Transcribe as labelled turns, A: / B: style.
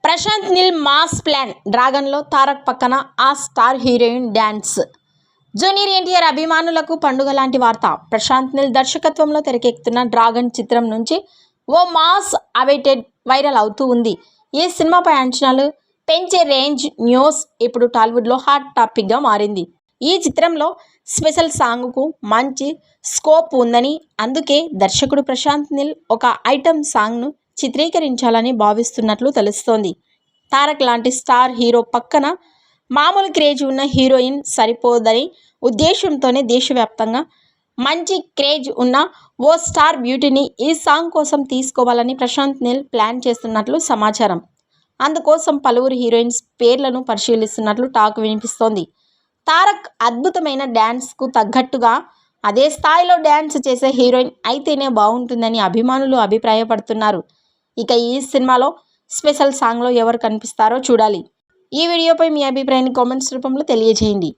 A: Prashanth Neel master plan డ్రాగన్లో Tarak పక్కన ఆ star heroine dance. Junior NTR అభిమానులకు పండుగ లాంటి వార్త. ప్రశాంత్ నీల్ దర్శకత్వంలో తెరకెక్కుతున్న డ్రాగన్ చిత్రం నుంచి ఓ మాస్ అవైటెడ్ వైరల్ అవుతూ ఉంది. ఈ సినిమాపై అంచనాలు పెంచే రేంజ్ న్యూస్ ఇప్పుడు టాలీవుడ్లో హాట్ టాపిక్గా మారింది. ఈ చిత్రంలో స్పెషల్ సాంగ్కు మంచి స్కోప్ ఉందని, అందుకే దర్శకుడు ప్రశాంత్ నీల్ ఒక ఐటమ్ సాంగ్ను చిత్రీకరించాలని భావిస్తున్నట్లు తెలుస్తోంది. తారక్ లాంటి స్టార్ హీరో పక్కన మామూలు క్రేజ్ ఉన్న హీరోయిన్ సరిపోదని ఉద్దేశంతోనే దేశవ్యాప్తంగా మంచి క్రేజ్ ఉన్న ఓ స్టార్ బ్యూటీని ఈ సాంగ్ కోసం తీసుకోవాలని ప్రశాంత్ నీల్ ప్లాన్ చేస్తున్నట్లు సమాచారం. అందుకోసం పలువురు హీరోయిన్స్ పేర్లను పరిశీలిస్తున్నట్లు టాక్ వినిపిస్తోంది. తారక్ అద్భుతమైన డ్యాన్స్కు తగ్గట్టుగా అదే స్థాయిలో డ్యాన్స్ చేసే హీరోయిన్ అయితేనే బాగుంటుందని అభిమానులు అభిప్రాయపడుతున్నారు. ఇక ఈ సినిమాలో స్పెషల్ సాంగ్లో ఎవరు కనిపిస్తారో చూడాలి. ఈ వీడియోపై మీ అభిప్రాయాన్ని కామెంట్స్ రూపంలో తెలియజేయండి.